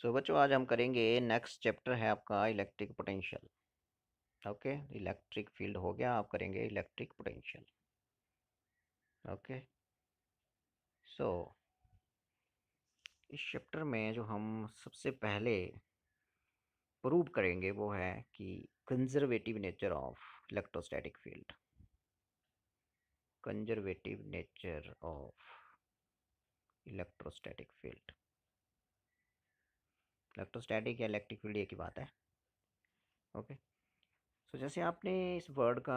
सो बच्चों आज हम करेंगे नेक्स्ट चैप्टर है आपका electric potential. Okay, electric field हो गया, आप करेंगे इलेक्ट्रिक पोटेंशियल। ओके, सो इस चैप्टर में जो हम सबसे पहले प्रूव करेंगे वो है कि conservative nature of electrostatic field. Conservative nature of electrostatic field. Electrostatic या इलेक्ट्रिक फील्ड एक ही बात है। ओके, सो जैसे आपने इस वर्ड का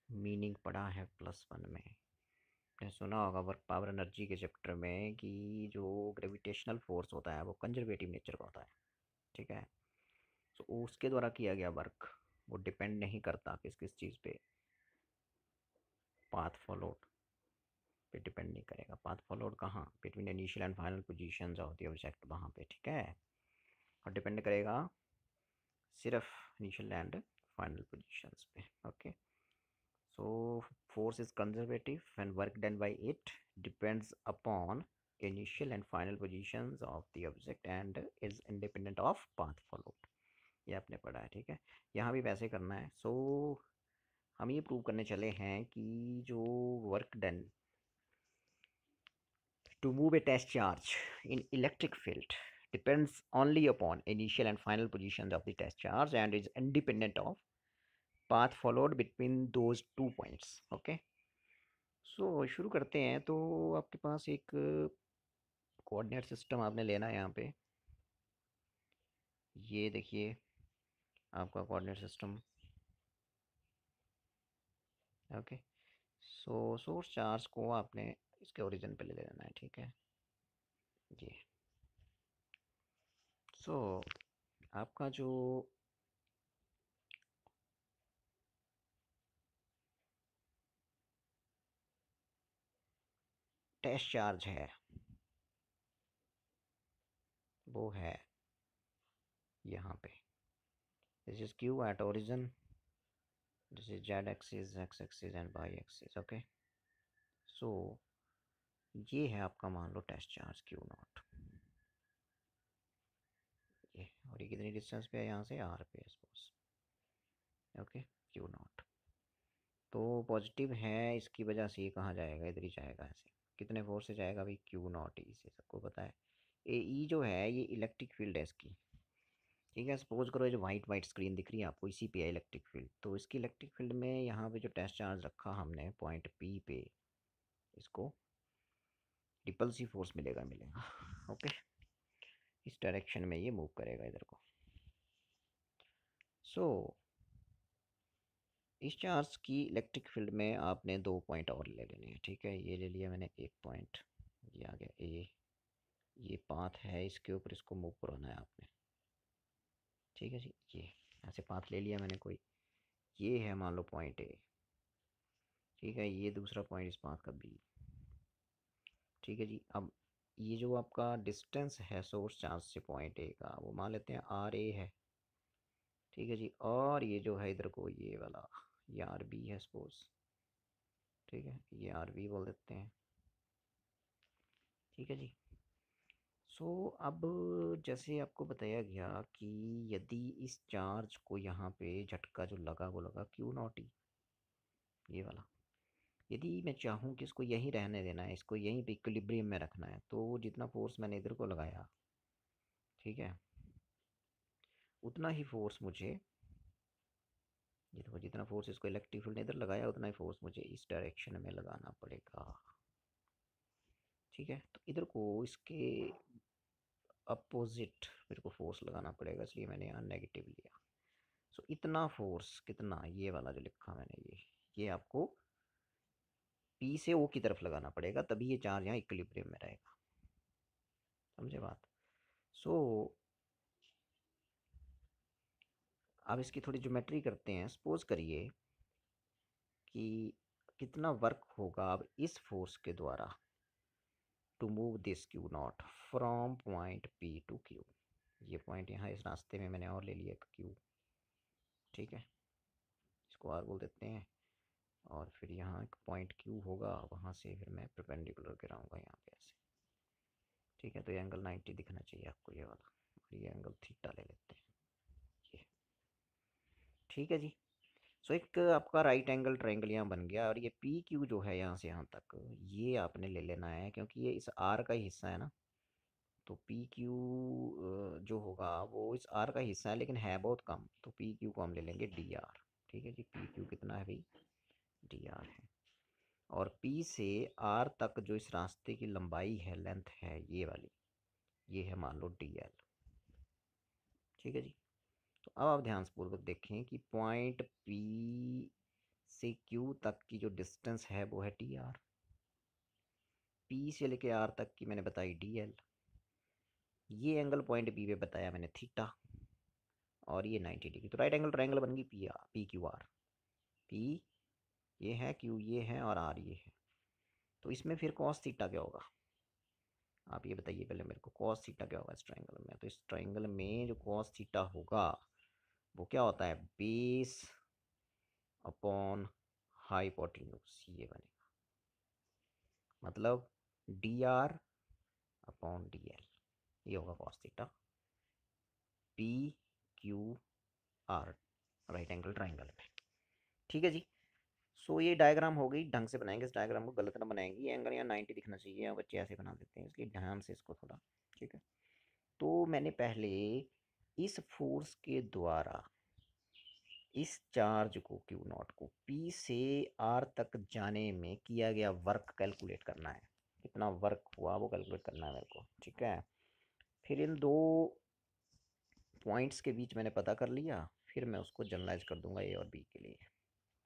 मीनिंग पढ़ा है +1 में, आपने सुना होगा वर्क पावर एनर्जी के चैप्टर में कि जो ग्रेविटेशनल फोर्स होता है वो कंजर्वेटिव नेचर का होता है। ठीक है, तो उसके द्वारा किया गया वर्क वो डिपेंड नहीं करता किस किस चीज़ पे, पाथ फॉलोड पे डिपेंड नहीं करेगा। पाथ फॉलोड कहाँ, between initial and final positions of the object, वहाँ पे। ठीक है, और डिपेंड करेगा सिर्फ इनिशियल एंड फाइनल पोजीशंस पे। Okay, so force is conservative and work done by it depends upon initial and final positions of the object and is independent of path followed। ये आपने पढ़ा है। ठीक है, यहाँ भी वैसे करना है। सो हम ये प्रूव करने चले हैं कि जो work done to move a test charge in electric field depends only upon initial and final positions of the test charge and is independent of path followed between those 2 points। okay, सो शुरू करते हैं। तो आपके पास एक coordinate system आपने लेना है यहाँ पे। ये देखिए आपका कोऑर्डिनेट सिस्टम। ओके, सो सोर्स चार्ज को आपने इसके ओरिजिन पे ले लेना है। ठीक है जी। सो आपका जो टेस्ट चार्ज है वो है यहाँ पे। This is q at origin, this is z axis, x axis and y axis. Okay, so ये है आपका, मान लो टेस्ट चार्ज क्यू नॉट। ये और ये कितनी डिस्टेंस पे है यहाँ से, आर पे सपोज। ओके, क्यू नॉट तो पॉजिटिव है, इसकी वजह से ये कहाँ जाएगा, इधर ही जाएगा। ऐसे कितने फोर्स से जाएगा भाई, क्यू नॉट ई से, सबको पता है। ए ई जो है ये इलेक्ट्रिक फील्ड है इसकी। ठीक है, सपोज करो ये जो वाइट वाइट स्क्रीन दिख रही है आपको, इसी पे है इलेक्ट्रिक फील्ड। तो इसकी इलेक्ट्रिक फील्ड में यहाँ पे जो टेस्ट चार्ज रखा हमने पॉइंट पी पे, इसको रिपल्सिव फोर्स मिलेगा। ओके, इस डायरेक्शन में ये मूव करेगा इधर को। सो इस चार्ज की इलेक्ट्रिक फील्ड में आपने 2 पॉइंट और ले लेने हैं। ठीक है, ये ले लिया मैंने एक पॉइंट, ये आ गया ए। ये पाथ है, इसके ऊपर इसको मूव कराना है आपने। ठीक है जी, ये ऐसे पाथ ले लिया मैंने कोई। ये है मान लो पॉइंट ए। ठीक है, ये दूसरा पॉइंट इस पाथ का बी। ठीक है जी, अब ये जो आपका डिस्टेंस है सोर्स चार्ज से पॉइंट ए का, वो मान लेते हैं आर ए है। ठीक है जी, और ये जो है इधर को ये वाला, ये आर बी है सपोज। ठीक है, ये आर बी बोल देते हैं। ठीक है जी, सो अब जैसे आपको बताया गया कि यदि इस चार्ज को यहाँ पे झटका जो लगा वो लगा क्यू नॉट ई, ये वाला। यदि मैं चाहूँ कि इसको यहीं रहने देना है, इसको यहीं पे इक्विलिब्रियम में रखना है, तो जितना फोर्स मैंने इधर को लगाया, ठीक है, उतना ही फोर्स मुझे, ये देखो जितना फोर्स इसको इलेक्ट्रिक फील्ड ने इधर लगाया उतना ही फोर्स मुझे इस डायरेक्शन में लगाना पड़ेगा। ठीक है, तो इधर को इसके अपोजिट मेरे को फोर्स लगाना पड़ेगा, इसलिए मैंने यहाँ नेगेटिव लिया। सो इतना फोर्स, कितना, ये वाला जो लिखा मैंने, ये आपको पी से ओ की तरफ लगाना पड़ेगा, तभी ये चार्ज यहाँ इक्विलिब्रियम में रहेगा। समझे बात। सो अब इसकी थोड़ी ज्योमेट्री करते हैं। सपोज करिए कि कितना वर्क होगा अब इस फोर्स के द्वारा to move this Q naught from point P to Q. ये पॉइंट यहाँ इस रास्ते में मैंने और ले लिया क्यू। ठीक है, इसको आर बोल देते हैं। और फिर यहाँ एक पॉइंट क्यू होगा, वहाँ से फिर मैं परपेंडिकुलर गिराऊंगा यहाँ पे ऐसे। ठीक है, तो ये एंगल 90 दिखना चाहिए आपको, ये वाला, और ये एंगल थीटा ले लेते हैं ये। ठीक है जी। सो एक आपका राइट एंगल ट्रायंगल यहाँ बन गया, और ये पी क्यू जो है यहाँ से यहाँ तक, ये आपने ले लेना है क्योंकि ये इस आर का ही हिस्सा है ना। तो पी क्यू जो होगा वो इस आर का हिस्सा है, लेकिन है बहुत कम, तो पी क्यू को हम ले लेंगे डी आर। ठीक है जी, पी क्यू कितना है भाई, डी आर है। और पी से आर तक जो इस रास्ते की लंबाई है, लेंथ है ये वाली, ये है मान लो डी एल। ठीक है जी। तो अब आप ध्यानपूर्वक देखें कि पॉइंट पी से क्यू तक की जो डिस्टेंस है वो है टी आर। पी से लेके आर तक की मैंने बताई डी एल। ये एंगल पॉइंट बी पे बताया मैंने थीटा, और ये 90 डिग्री। तो राइट एंगल ट्रायंगल बन गई P R, P Q are. P ये है, क्यू ये है, और आर ये है। तो इसमें फिर कॉस थीटा क्या होगा, आप ये बताइए पहले मेरे को, कॉस थीटा क्या होगा इस ट्रायंगल में। तो इस ट्रायंगल में जो कॉस थीटा होगा वो क्या होता है, बेस अपॉन हाइपोटेन्यूज, ये बनेगा। मतलब D R upon D L, ये होगा cos theta, P Q are, right angle triangle में। ठीक है जी। सो ये डायग्राम हो गई, ढंग से बनाएंगे इस डायग्राम को, गलत ना बनाएंगे। ये एंगल यहाँ 90 दिखना चाहिए, या बच्चे ऐसे बना देते हैं, इसलिए ध्यान से इसको थोड़ा। ठीक है। तो मैंने पहले इस फोर्स के द्वारा इस चार्ज को, क्यू नॉट को, पी से आर तक जाने में किया गया वर्क कैलकुलेट करना है। कितना वर्क हुआ वो कैलकुलेट करना है मेरे को। ठीक है। फिर इन दो पॉइंट्स के बीच मैंने पता कर लिया, फिर मैं उसको जनरलाइज कर दूंगा ए और बी के लिए,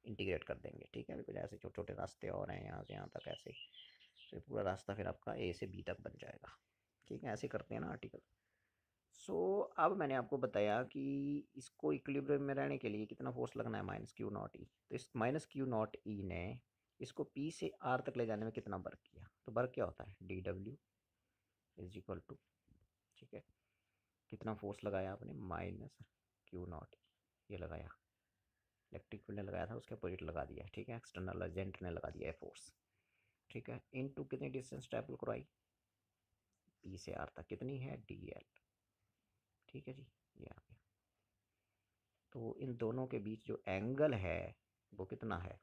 इंटीग्रेट कर देंगे। ठीक है, बिकॉज ऐसे छोटे छोटे रास्ते और हैं यहाँ से यहाँ तक, ऐसे तो पूरा रास्ता फिर आपका ए से बी तक बन जाएगा। ठीक है, ऐसे करते हैं ना आर्टिकल। सो अब मैंने आपको बताया कि इसको इक्विलिब्रियम में रहने के लिए कितना फोर्स लगना है, माइनस क्यू नॉट ई। तो इस माइनस क्यू नॉट ई ने इसको पी से आर तक ले जाने में कितना वर्क किया। तो वर्क क्या होता है, D W is equal to, ठीक है, कितना फोर्स लगाया आपने, माइनस क्यू नॉट ये लगाया, इलेक्ट्रिक फील्ड ने लगाया था, उसके अपोजिट लगा दिया। ठीक है, एक्सटर्नल एजेंट ने लगा दिया है फोर्स। ठीक है, इन टू कितनी डिस्टेंस ट्रैवल कराई, पी से आर तक कितनी है, डी एल। ठीक है जी, ये आ गया। तो इन दोनों के बीच जो एंगल है वो कितना है,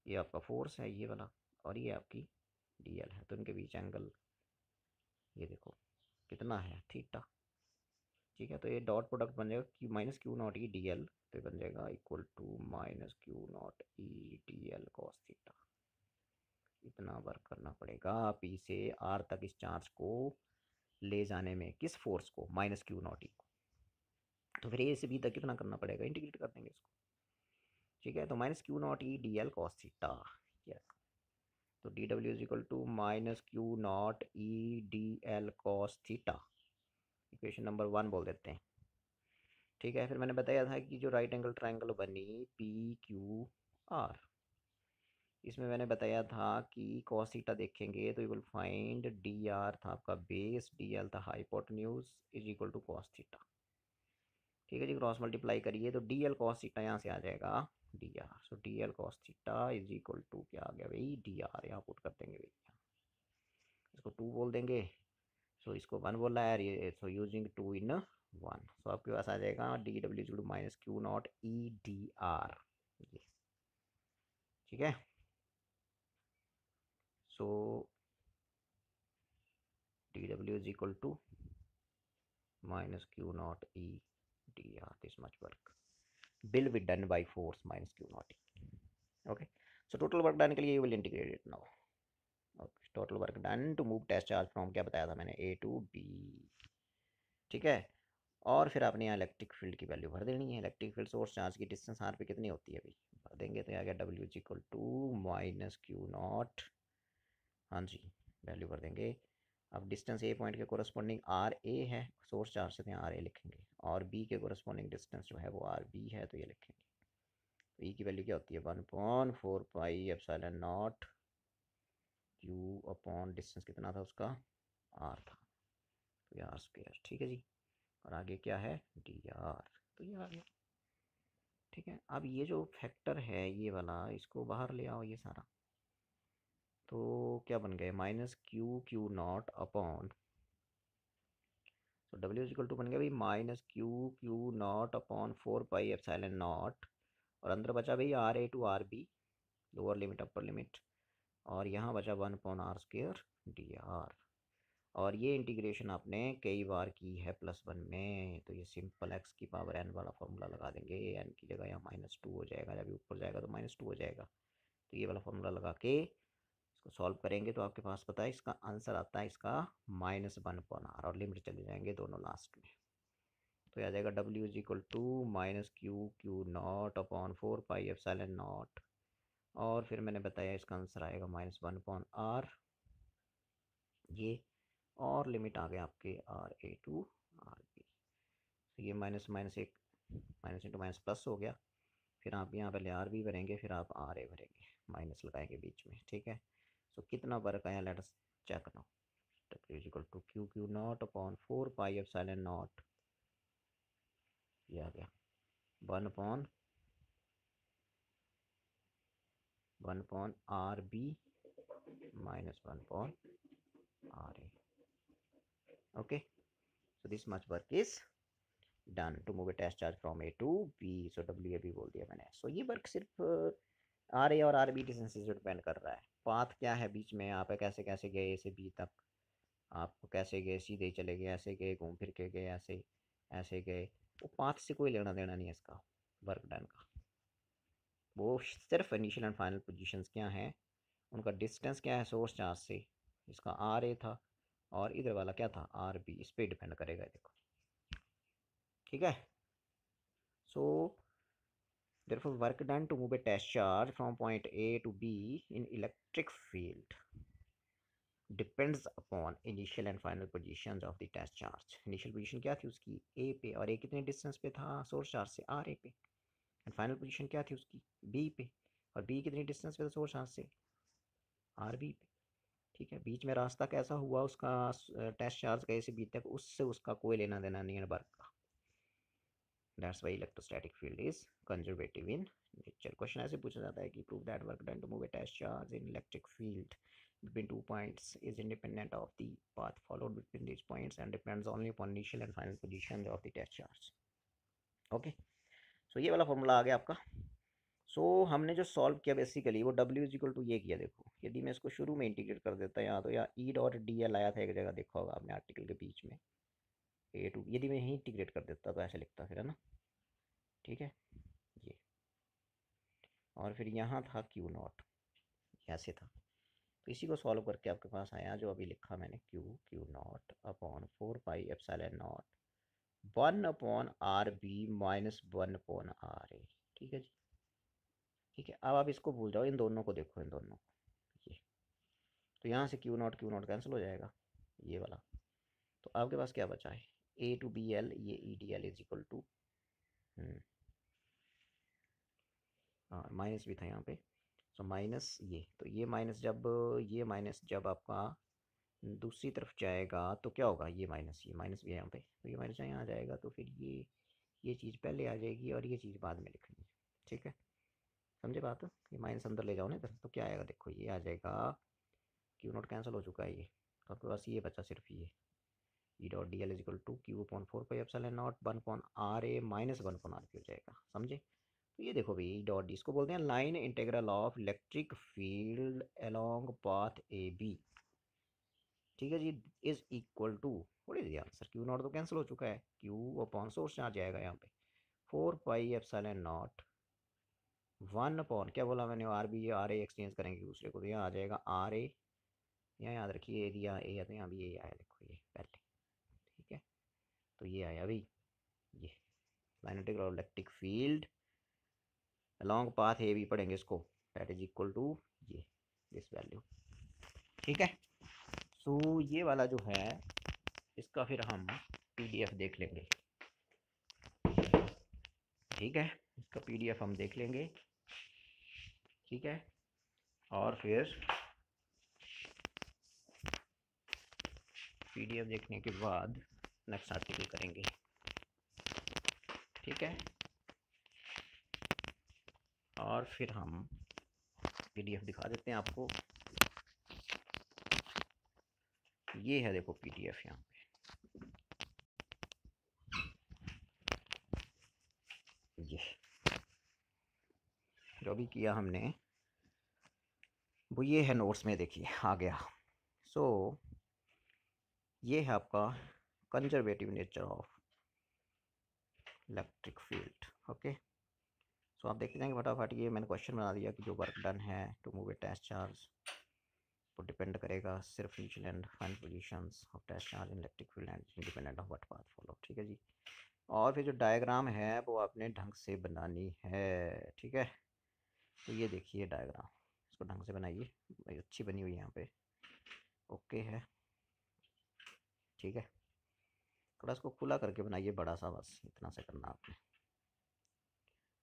ये आपका फोर्स है ये वाला, और ये आपकी डी एल है। तो इनके बीच एंगल ये देखो कितना है, थीटा। ठीक है, तो ये डॉट प्रोडक्ट बन जाएगा Q minus Q naught E D L, तो बन जाएगा equal to minus Q naught E D L cos theta. इतना वर्क करना पड़ेगा पी से आर तक इस चार्ज को ले जाने में, किस फोर्स को, माइनस क्यू नॉट ई को। तो फिर ए से बी तक कितना करना पड़ेगा, इंटीग्रेट कर देंगे इसको। ठीक है, तो minus Q naught E D L cos theta, तो d W is equal to minus Q naught E D L cos theta, equation number 1 बोल देते हैं। ठीक है, फिर मैंने बताया था कि जो राइट एंगल ट्रायंगल बनी पी क्यू आर, इसमें मैंने बताया था कि कॉस थीटा देखेंगे तो you will find D R था आपका बेस, डी एल था hypotenuse, is equal to cos theta. ठीक है जी, क्रॉस मल्टीप्लाई करिए तो डी एल कॉस थीटा यहाँ से आ जाएगा D R. So D L cos theta is equal to क्या आ गया भाई, डी आर। यहाँ पुट कर देंगे भाई, इसको 2 बोल देंगे। सो इसको 1 बोला है ये, सो यूजिंग 2 इन 1, सो आपके पास आ जाएगा d W is equal to minus Q naught E d r, ये। ठीक है, so d W is equal to minus Q naught E d r, this much work will be done by force minus q naught e. Okay, so total work done के लिए you will integrate it now. Okay, total work done to move test charge from, क्या बताया था मैंने, a to b। ठीक है, और फिर आपने यहाँ इलेक्ट्रिक फील्ड की वैल्यू भर देनी है। इलेक्ट्रिक फील्ड सोर्स चार्ज की डिस्टेंस आर पे कितनी होती है अभी, भर देंगे तो आ गया W is equal to minus Q naught, हाँ जी, वैल्यू भर देंगे। अब डिस्टेंस ए पॉइंट के कोरस्पॉन्डिंग आर ए है, सोर्स चार्ज से यहाँ आर ए लिखेंगे, और बी के कोरस्पॉन्डिंग डिस्टेंस जो है वो आर बी है, तो ये लिखेंगे। तो ई की वैल्यू क्या होती है, 1/4 pi epsilon naught q upon distance कितना था उसका, आर था, तो ये आर स्क्वायर। ठीक है जी, और आगे क्या है, डी आर, तो ये आ गया। ठीक है, अब ये जो फैक्टर है ये वाला, इसको बाहर ले आओ ये सारा। तो क्या बन गए minus Q Q naught upon, तो डब्ल्यू इज इक्वल टू बन गया भाई minus Q Q naught upon 4 pi epsilon naught, और अंदर बचा भाई R A to R B, lower limit upper limit, और यहाँ बचा 1/r² dr। और ये इंटीग्रेशन आपने कई बार की है +1 में, तो ये सिंपल x की पावर n वाला फॉर्मूला लगा देंगे, n की जगह यहाँ -2 हो जाएगा, जब ऊपर जाएगा तो -2 हो जाएगा, तो ये वाला फॉर्मूला लगा के इसको सॉल्व करेंगे तो आपके पास पता है इसका आंसर आता है इसका -1/r, और लिमिट चले जाएंगे दोनों लास्ट में, तो आ जाएगा w is equal to minus Q Q naught upon 4 pi epsilon naught, और फिर मैंने बताया इसका आंसर आएगा -1/r ये, और लिमिट आ गया आपके R A to R B, तो ये माइनस माइनस एक माइनस इंटू माइनस प्लस हो गया, फिर आप यहाँ पहले आर बी भरेंगे, फिर आप आर ए भरेंगे, माइनस लगाएंगे बीच में, ठीक है। सो कितना वर्क आया, let us check now. W is equal to q Q naught upon 4 pi epsilon naught, ये आ गया 1/1 आर बी माइनस 1/आर A. Okay, so this much work is done to move a test charge from A to B, so W A B बोल दिया मैंने। सो ये work सिर्फ R A और आर बी डिस्टेंस से डिपेंड कर रहा है, पाथ क्या है बीच में, आप कैसे कैसे गए ए से बी तक, आप कैसे गए, सीधे ही चले गए, ऐसे गए, घूम फिर के गए, ऐसे ऐसे गए, वो पाथ से कोई लेना देना नहीं है इसका वर्क डन का, वो सिर्फ इनिशियल एंड फाइनल पोजीशंस क्या हैं, उनका डिस्टेंस क्या है सोर्स चार्ज से, इसका आर ए था, और इधर वाला क्या था आर बी, इस पर डिपेंड करेगा, देखो ठीक है। सो therefore work done to move a test charge from point A to B in electric field depends upon initial and final positions of the test charge। initial position क्या थी उसकी A पे, और A कितने डिस्टेंस पे था source charge से RA पे, एंड फाइनल पोजीशन क्या थी उसकी B पे, और B कितनी डिस्टेंस पे था सोर्स चार्ज से RB पे, ठीक है। बीच में रास्ता कैसा हुआ उसका टेस्ट चार्ज का A से B तक, उससे उसका कोई लेना देना नहीं है वर्क का, that's why electrostatic field is conservative in nature. Question ऐसे पूछा जाता है कि prove that work done to move a test charge in electric field between 2 points is independent of the path followed between these points and depends only upon initial and final positions of the test charge। Okay, so ये वाला formula आ गया आपका। सो हमने जो solve किया basically वो W is equal to ये किया, देखो यदि मैं इसको शुरू में इंटीग्रेट कर देता यहाँ तो या ई डॉट डी एल आया था एक जगह, देखा होगा आपने आर्टिकल के बीच में ए टू, यदि मैं यहीं इंटीग्रेट कर देता तो ऐसे लिखता फिर, है ना, ठीक है ये, और फिर यहाँ था क्यू नॉट, ऐसे था, तो इसी को सॉल्व करके आपके पास आया जो अभी लिखा मैंने, Q Q naught upon 4 pi epsilon not 1/r_b minus 1/r_a, ठीक है जी, ठीक है। अब आप इसको भूल जाओ, इन दोनों को देखो, इन दोनों को, ये तो यहाँ से क्यू नॉट कैंसिल हो जाएगा ये वाला, तो आपके पास क्या बचा है ए टू बी एल, ये E D L is equal to, हाँ माइनस भी था यहाँ पे, सो माइनस ये, तो ये माइनस जब आपका दूसरी तरफ जाएगा तो क्या होगा, ये माइनस भी है यहाँ पे, तो ये माइनस यहाँ आ जाएगा, तो फिर ये चीज़ पहले आ जाएगी और ये चीज़ बाद में लिखनी है, ठीक है, समझे बात। ये माइनस अंदर ले जाओ ना इधर, तो क्या आएगा, देखो ये आ जाएगा, क्यू नॉट कैंसिल हो चुका है ये, तो आपके पास ये बचा सिर्फ ये, E dot D L is equal to Q upon 4 pi epsilon naught 1/r_a minus 1/r हो जाएगा, समझे। तो ये देखो भाई डॉट डी, इसको बोलते हैं line integral of electric field along path A B, ठीक है जी, is equal to, what is the answer, q naught तो कैंसिल हो चुका है, क्यू अपॉन सोर्स चार्ज आएगा यहाँ पे 4 पाई एप्सिलॉन नॉट 1 अपॉन, क्या बोला मैंने, R B R A exchange करेंगे दूसरे को, तो यहाँ आ जाएगा आर ए, यहाँ याद रखिए यदि यहाँ ए है तो यहाँ भी ए आया, देखो ये पहले, ठीक है, तो ये आया भाई, ये line integral of electric field along path A B पढ़ेंगे इसको, दैट इज इक्वल टू ये दिस वैल्यू, ठीक है। सो ये वाला जो है इसका फिर हम पीडीएफ देख लेंगे, ठीक है, इसका पीडीएफ हम देख लेंगे, ठीक है, और फिर पीडीएफ देखने के बाद नेक्स्ट आर्टिकल करेंगे, ठीक है, और फिर हम पीडीएफ दिखा देते हैं आपको, ये है देखो PDF यहाँ पे, ये जो भी किया हमने वो ये है नोट्स में, देखिए आ गया। सो ये है आपका conservative nature of electric field. Okay, so आप देखते जाएंगे फटाफट। ये मैंने क्वेश्चन बना दिया कि जो वर्क डन है to move a test charge वो डिपेंड करेगा सिर्फ initial and final positions of test charge in electric field and independent of what path follow. ठीक है जी। और फिर जो डायग्राम है वो आपने ढंग से बनानी है। ठीक है, तो ये देखिए डायग्राम, इसको ढंग से बनाइए, अच्छी बनी हुई है यहाँ पे। ओके है, ठीक है। थोड़ा इसको खुला करके बनाइए, बड़ा सा, बस इतना से करना आपने।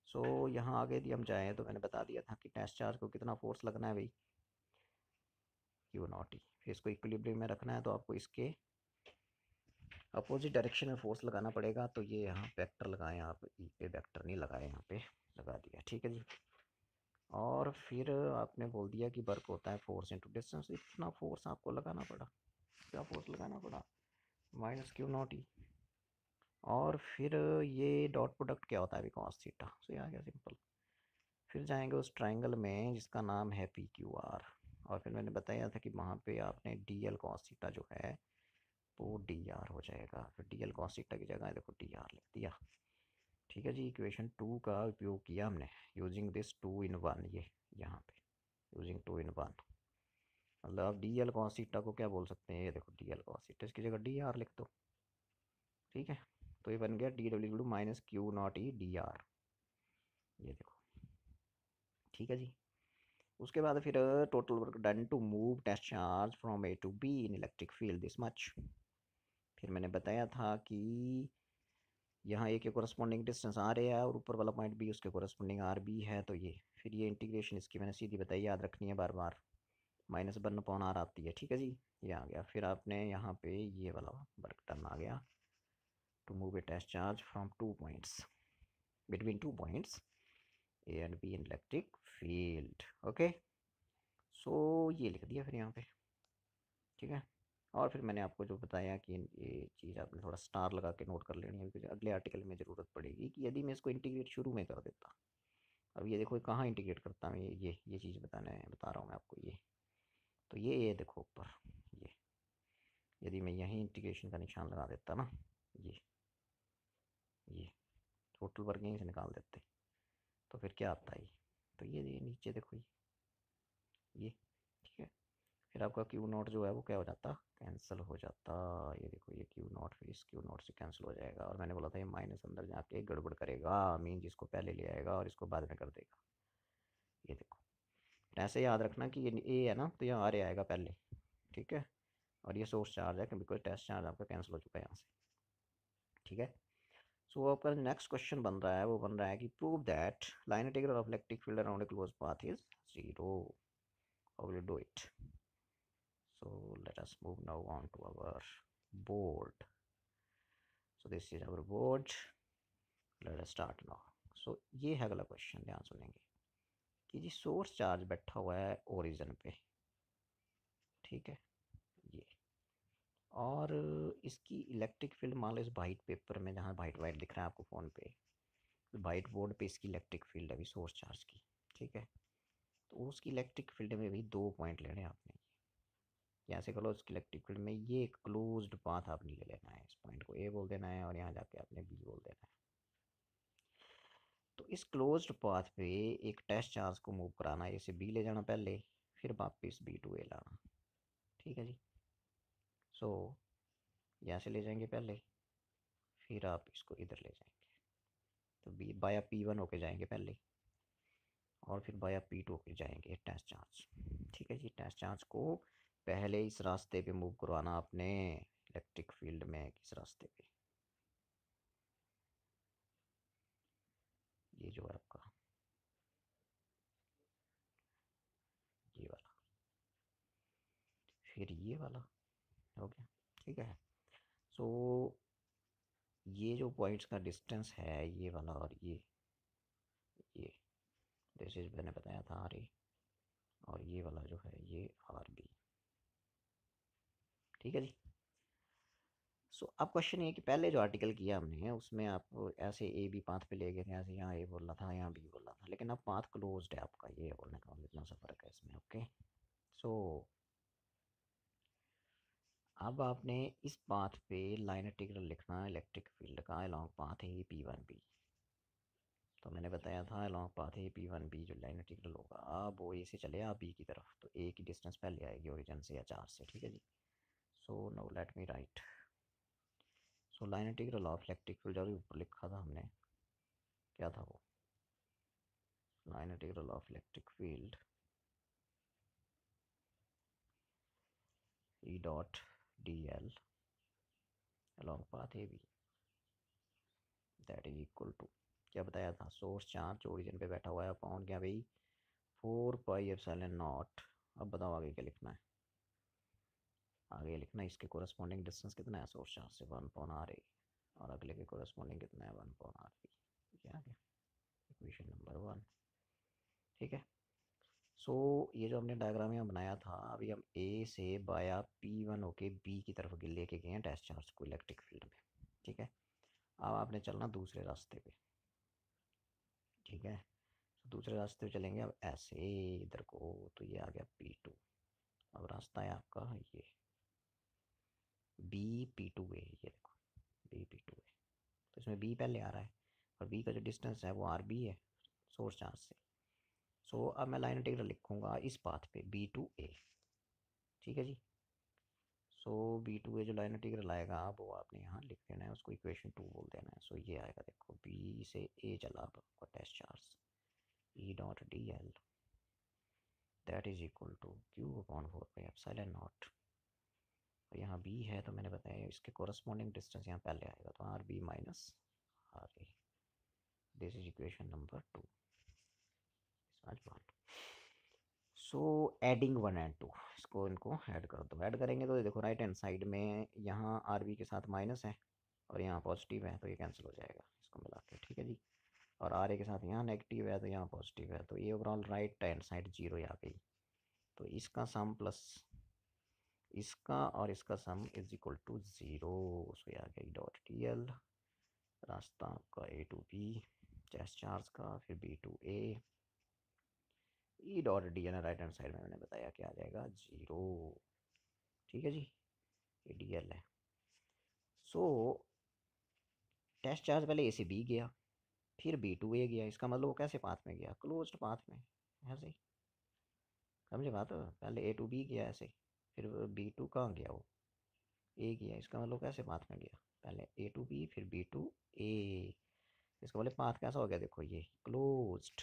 सो यहाँ आगे यदि हम जाएँ तो मैंने बता दिया था कि टेस्ट चार्ज को कितना फोर्स लगना है भाई, Q0 E। फिर इसको इक्विलिब्रियम में रखना है तो आपको इसके अपोजिट डायरेक्शन में फोर्स लगाना पड़ेगा। तो ये यहाँ वेक्टर लगाएं आप, ई पे वेक्टर नहीं लगाए, यहाँ पे लगा दिया। ठीक है जी। और फिर आपने बोल दिया कि वर्क होता है फोर्स इंटू डिस्टेंस। इतना फोर्स आपको लगाना पड़ा, क्या फोर्स लगाना पड़ा, -Q0 E। और फिर ये डॉट प्रोडक्ट क्या होता है, cos थीटा। सो ये आ गया सिंपल। फिर जाएंगे उस ट्राइंगल में जिसका नाम है PQR, और फिर मैंने बताया था कि वहाँ पे आपने DL cos थीटा जो है वो DR हो जाएगा। फिर DL cos थीटा की जगह देखो DR लिख दिया। ठीक है जी। इक्वेशन 2 का उपयोग किया हमने, यूजिंग दिस 2 in 1। ये यहाँ पे यूजिंग 2 in 1, मतलब आप DL cos थीटा को क्या बोल सकते हैं, ये देखो DL cos थीटा, इसकी जगह DR लिख दो। ठीक है, तो ये बन गया DW -Q0 E DR। ये देखो, ठीक है जी। उसके बाद फिर total work done to move test charge from A to B in electric field this much. फिर मैंने बताया था कि यहाँ A के कोरस्पॉन्डिंग डिस्टेंस R है और ऊपर वाला पॉइंट B उसके कोरस्पॉन्डिंग RB है। तो ये फिर ये इंटीग्रेशन इसकी मैंने सीधी बताई, याद रखनी है बार बार, -1/R आती है। ठीक है जी, ये आ गया। फिर आपने यहाँ पे ये वाला वर्क डन आ गया, to move a test charge from 2 points, between 2 points A and B in electric field. Okay, so ये लिख दिया फिर यहाँ पे। ठीक है, और फिर मैंने आपको जो बताया कि ये चीज़ आपने थोड़ा स्टार लगा के नोट कर लेनी है, क्योंकि अगले आर्टिकल में ज़रूरत पड़ेगी कि यदि मैं इसको इंटीग्रेट शुरू में कर देता। अब ये देखो कहाँ इंटीग्रेट करता हूँ, ये चीज़ बता रहा हूँ मैं आपको। ये तो ये देखो ऊपर, ये यदि मैं यहीं इंटीग्रेशन का निशान लगा देता ना, ये ये टोटल वर्क यहीं से निकाल देते, तो फिर क्या आता है ये, तो ये नीचे देखो ये। ठीक है, फिर आपका Q0 जो है वो क्या हो जाता, कैंसिल हो जाता। ये देखो ये Q0 फिर इस Q0 से कैंसिल हो जाएगा। और मैंने बोला था ये माइनस अंदर जाके गड़बड़ करेगा, मीन जिसको पहले ले आएगा और इसको बाद में कर देगा। ये देखो, ऐसे याद रखना कि ये A है ना, तो यहाँ R आएगा पहले। ठीक है, और ये सोर्स चार्ज है बिकॉज टेस्ट चार्ज आपका कैंसिल हो चुका है यहाँ से। ठीक है, सो आपका नेक्स्ट क्वेश्चन बन रहा है, वो बन रहा है कि prove that line integral of electric field around A close path is 0। How will you do it? So let us move now on to our board. So this is our board. Let us start now. So ये है अगला question, ध्यान सुनेंगे कि जी source charge बैठा हुआ है origin पे। ठीक है, ये और इसकी इलेक्ट्रिक फील्ड मान लो इस वाइट पेपर में, जहाँ वाइट वाइट दिख रहा है आपको फ़ोन पे, वाइट बोर्ड पे इसकी इलेक्ट्रिक फील्ड है अभी सोर्स चार्ज की। ठीक है, तो उसकी इलेक्ट्रिक फील्ड में भी 2 पॉइंट लेने हैं आपने। यहाँ से करो उसकी इलेक्ट्रिक फील्ड में ये एक क्लोज्ड पाथ आपने ले लेना है, इस पॉइंट को A बोल देना है और यहाँ जाके आपने B बोल देना है। तो इस क्लोज्ड पाथ पे एक टेस्ट चार्ज को मूव कराना है, इसे B ले जाना पहले, फिर वापस B to A लाना। ठीक है जी। सो यहाँ से ले जाएंगे पहले, फिर आप इसको इधर ले जाएंगे, तो B बाया P1 होके जाएंगे पहले, और फिर बाया P2 होके जाएंगे टेस्ट चार्ज। ठीक है जी, टेस्ट चार्ज को पहले इस रास्ते पे मूव करवाना आपने, इलेक्ट्रिक फील्ड में किस रास्ते पे, ये जो है आपका ये वाला, फिर ये वाला हो गया। ठीक है, सो ये जो पॉइंट्स का डिस्टेंस है ये वाला और ये दिस इज मैंने बताया था RA, और ये वाला जो है ये RB। ठीक है जी। सो अब क्वेश्चन ये है कि पहले जो आर्टिकल किया हमने उसमें आप ऐसे ए बी पाथ पे ले गए थे, ऐसे यहाँ ए बोल रहा था, यहाँ बी बोल रहा था, लेकिन अब पाथ क्लोज्ड है आपका, ये बोलने का मतलब इतना सा फर्क है इसमें। ओके, सो अब आपने इस पाथ पे लाइन इंटीग्रल लिखना है इलेक्ट्रिक फील्ड का along path A P one B. तो मैंने बताया था along path A P one B जो लाइन इंटीग्रल होगा, अब वो ए से चले आप बी की तरफ, तो ए की डिस्टेंस पहले आएगी ओरिजिन से या चार्ज से। ठीक है जी। So now let me write. So line integral of electric field जो ऊपर लिखा था हमने, क्या था वो? Line integral of electric field E dot D l along path A B that is equal to, क्या बताया था? सोर्स चार्ज ओरिजिन पे बैठा हुआ है अपॉन क्या भाई, 4 पाई एप्सिलॉन नॉट। अब बताओ आगे क्या लिखना है? आगे लिखना है इसके कोरस्पॉन्डिंग डिस्टेंस कितना है सोर्स चार्ज से, 1/r ए, और अगले के कोरस्पॉन्डिंग कितना है, 1/r बी। ये आ गया इक्वेशन नंबर 1। ठीक है। सो ये जो हमने डायग्राम यहाँ बनाया था, अभी हम ए से बाया P1 होके बी की तरफ लेके गए हैं डैश चार्ज को इलेक्ट्रिक फील्ड में। ठीक है। अब आपने चलना दूसरे रास्ते पे। ठीक है, तो दूसरे रास्ते पे चलेंगे अब ऐसे इधर को, तो ये आ गया P2। अब रास्ता है आपका ये B P2 है, ये देखो B P2 है। तो इसमें B पहले आ रहा है, और B का जो डिस्टेंस है वो RB है सोर्स चार्ज से। सो अब मैं लाइन इंटीग्रल लिखूंगा इस पाथ पे B2A। ठीक है जी। सो B2A जो लाइन इंटीग्रल आएगा अब वो आपने यहाँ लिख देना है, उसको इक्वेशन 2 बोल देना है। सो ये आएगा, देखो B से A चला आपका test charge, E dot D L that is equal to Q/4 pi epsilon naught. और यहाँ B है तो मैंने बताया इसके कोरस्पॉन्डिंग डिस्टेंस यहाँ पहले आएगा, तो RB minus RA। This is equation number 2। समझ बात। सो एडिंग 1 एंड 2, इसको इनको ऐड कर दो। ऐड करेंगे तो देखो राइट हैंड साइड में यहाँ RB के साथ माइनस है और यहाँ पॉजिटिव है, तो ये कैंसिल हो जाएगा इसको मिला के। ठीक है जी। और RA के साथ यहाँ नेगेटिव है तो यहाँ पॉजिटिव है, तो ये ओवरऑल राइट हैंड साइड 0 आ गई। तो इसका सम प्लस इसका और इसका sum is equal to 0। So आ गई डॉट डी एल, रास्ता आपका A to B test charge का, फिर B2A, E dot D L right hand side में मैंने बताया क्या आ जाएगा, 0। ठीक है जी, ये डी एल है। सो टेस्ट चार्ज पहले A से B गया, फिर B2A गया, इसका मतलब वो कैसे पाथ में गया, क्लोज्ड पाथ में, ऐसे ही। समझे बात? पहले A to B गया ऐसे, फिर B2 कहाँ गया, वो A गया, इसका मतलब कैसे पाथ में गया, पहले A to B फिर B2A। इसका मतलब पाथ कैसा हो गया, देखो ये क्लोज्ड।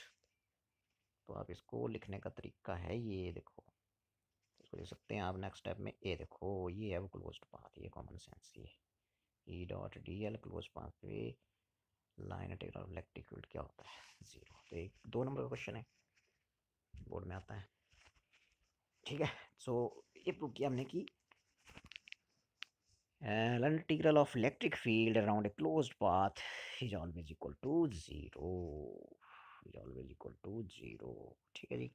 तो आप इसको लिखने का तरीका है ये, देखो इसको लिख सकते हैं आप नेक्स्ट स्टेप में, ए देखो ये है वो क्लोज्ड पाथ, ये कॉमन सेंस ये E dot D l close path पे line integral of electric field क्या होता है, 0। तो एक 2 नंबर का क्वेश्चन है, बोर्ड में आता है। ठीक है। सो ये प्रूव किया हमने कि line integral of electric field around a closed path is always equal to 0, is always equal to 0। ठीक है जी।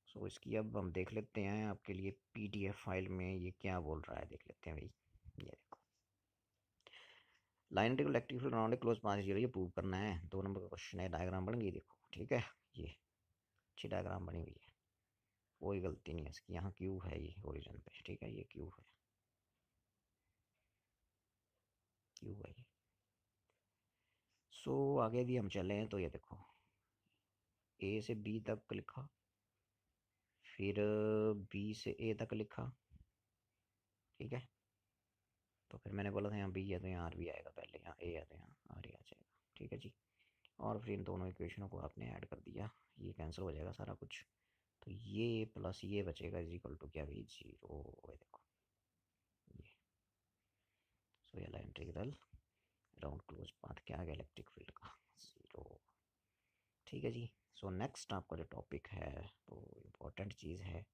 सो इसकी अब हम देख लेते हैं आपके लिए PDF फाइल में ये क्या बोल रहा है, देख लेते हैं भाई। ये देखो line integral electric field around ए क्लोज पाथ 0, ये प्रूव करना है। 2 नंबर का क्वेश्चन है, डायग्राम बन गई देखो। ठीक है, ये अच्छी डायग्राम बनी हुई है, कोई गलती नहीं है इसकी। यहाँ क्यू है ये ओरिजिन पे, ठीक है, ये क्यू है, क्यू है ये। सो आगे भी हम चले तो ये देखो A से B तक लिखा, फिर B से A तक लिखा। ठीक है, तो फिर मैंने बोला था यहाँ B है तो यहाँ RB आएगा, पहले यहाँ A है तो यहाँ RA आ जाएगा। ठीक है जी। और फिर इन दोनों इक्वेशनों को आपने ऐड कर दिया, ये कैंसिल हो जाएगा सारा कुछ, तो ये प्लस ये बचेगा इज इक्वल टू क्या भी, 0। देखो ये, सो ये line integral round close path क्या आ गया इलेक्ट्रिक फील्ड का, 0। ठीक है जी। सो नेक्स्ट आपका जो टॉपिक है तो इम्पोर्टेंट चीज़ है,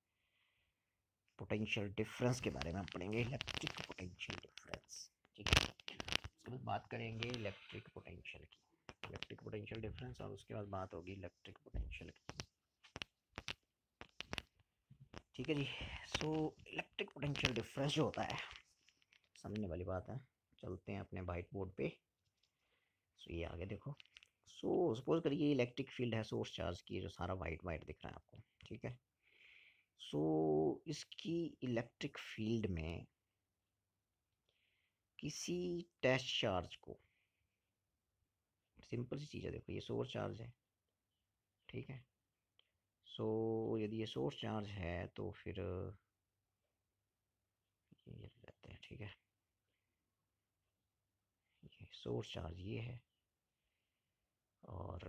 पोटेंशियल डिफरेंस के बारे में हम पढ़ेंगे, इलेक्ट्रिक पोटेंशियल डिफरेंस। ठीक है, उसके बाद बात करेंगे इलेक्ट्रिक पोटेंशियल की, इलेक्ट्रिक पोटेंशियल डिफरेंस, और उसके बाद बात होगी इलेक्ट्रिक पोटेंशियल की। ठीक है जी। सो इलेक्ट्रिक पोटेंशियल डिफरेंस जो होता है समझने वाली बात है। चलते हैं अपने वाइट बोर्ड पे। सो ये आगे देखो। सो सपोज करिए इलेक्ट्रिक फील्ड है सोर्स चार्ज की, जो सारा वाइट वाइट दिख रहा है आपको, ठीक है। सो इसकी इलेक्ट्रिक फील्ड में किसी टेस्ट चार्ज को, सिंपल सी चीज़ है, देखो ये सोर्स चार्ज है, ठीक है। सो यदि ये सोर्स चार्ज है तो फिर ये रहते हैं, ठीक है। ये सोर्स चार्ज ये है, और